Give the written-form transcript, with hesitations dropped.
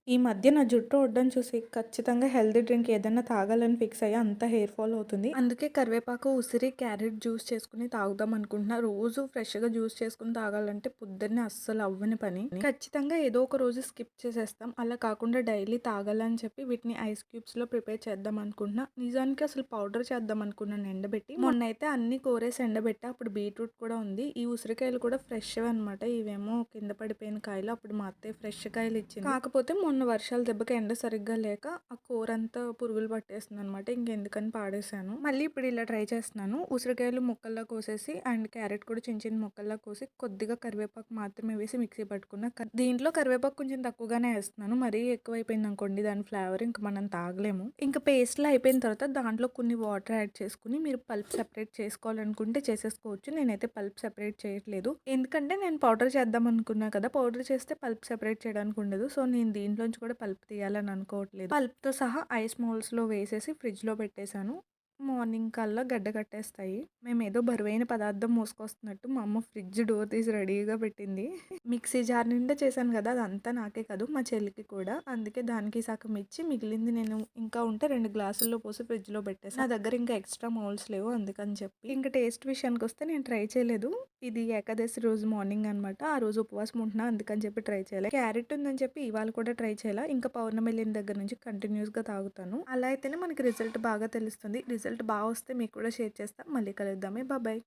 ఈ మధ్య నా జుట్టు ఒడ్డని చూసి ఖచ్చితంగా హెల్తీ డ్రింక్ ఏదైనా తాగాలని ఫిక్స్ అయ్యి అంత హెయిర్ ఫాల్ అవుతుంది. అందుకే కరివేపాకు, ఉసిరి, క్యారెట్ జ్యూస్ చేసుకొని తాగుదాం అనుకుంటున్నా. రోజు ఫ్రెష్‌గా జ్యూస్ చేసుకొని తాగాలంటే పొద్దున్నే అస్సలు అవ్వని పని. ఖచ్చితంగా ఏదో ఒక రోజు స్కిప్ చేసేస్తాం. అలా కాకుండా డైలీ తాగాలని చెప్పి వీటిని ఐస్ క్యూబ్స్‌లో ప్రిపేర్ చేద్దాం అనుకుంటున్నా. నిజానికి అసలు పౌడర్ చేద్దాం అనుకున్నాను ఎండబెట్టి. మొన్నైతే అన్నీ కోరేసి ఎండబెట్టా. అప్పుడు బీట్రూట్ కూడా ఉంది. ఈ ఉసిరికాయలు కూడా ఫ్రెష్‌వే అనమాట. ఇవేమో కింద పడిపోయిన కాయలు. అప్పుడు మా అత్తయ్య ఫ్రెష్ కాయలు ఇచ్చింది. కాకపోతే మొన్న వర్షాల దెబ్బకి ఎండ సరిగ్గా లేక ఆ కూరంతా పురుగులు పట్టేసిందనమాట. ఇంకెందుకని పాడేశాను. మళ్ళీ ఇప్పుడు ఇలా ట్రై చేస్తున్నాను. ఉసిరికాయలు ముక్కల్లా కోసేసి అండ్ క్యారెట్ కూడా చిన్న చిన్న ముక్కల్లా కోసి కొద్దిగా కరివేపాకు మాత్రమే వేసి మిక్సీ పట్టుకున్నా. దీంట్లో కరివేపాకు కొంచెం తక్కువగానే వేస్తున్నాను. మరీ ఎక్కువైపోయింది అనుకోండి దాని ఫ్లేవర్ ఇంక మనం తాగలేము. ఇంకా పేస్ట్‌లా అయిపోయిన తర్వాత దాంట్లో కొన్ని వాటర్ యాడ్ చేసుకొని మీరు పల్ప్ సెపరేట్ చేసుకోవాలనుకుంటే చేసేసుకోవచ్చు. నేనైతే పల్ప్ సెపరేట్ చేయట్లేదు. ఎందుకంటే నేను పౌడర్ చేద్దాం అనుకున్నా కదా! పౌడర్ చేస్తే పల్ప్ సెపరేట్ చేయడానికి ఉండదు. సో, నేను దీంట్లోంచి కూడా పల్ప్ తీయాలని అనుకోవట్లేదు. పల్ప్‌తో సహా ఐస్ మోల్డ్స్‌లో వేసేసి ఫ్రిడ్జ్‌లో పెట్టేశాను. మార్నింగ్ కల్లా గడ్డ కట్టేస్తాయి. మేమేదో బరువైన పదార్థం మోసుకొస్తున్నట్టు మా అమ్మ ఫ్రిడ్జ్ డోర్ తీసి రెడీగా పెట్టింది. మిక్సీ జార్ నిండా చేశాను కదా! అదంతా నాకే కాదు మా చెల్లికి కూడా. అందుకే దానికి సగం ఇచ్చి మిగిలింది నేను ఇంకా ఉంటే 2 గ్లాసుల్లో పోసి ఫ్రిడ్జ్‌లో పెట్టేసా. నా దగ్గర ఇంకా ఎక్స్‌ట్రా మౌల్డ్స్ లేవు అందుకని చెప్పి. ఇంక టేస్ట్ విషయానికొస్తే నేను ట్రై చేయలేదు. ఇది ఏకాదశి రోజు మార్నింగ్ అనమాట. ఆ రోజు ఉపవాసం ఉంటున్నా అందుకని చెప్పి ట్రై చేయలే. క్యారెట్ ఉందని చెప్పి ఇవాళ కూడా ట్రై చేయలా. ఇంకా పౌర్ణమి ఎళ్ళిన దగ్గర నుంచి కంటిన్యూస్‌గా తాగుతాను. అలా అయితేనే మనకి రిజల్ట్ బాగా తెలుస్తుంది. రిజల్ట్ బా వస్తే మీకు కూడా షేర్ చేస్తా. మళ్ళీ కలుద్దామే. బాయ్.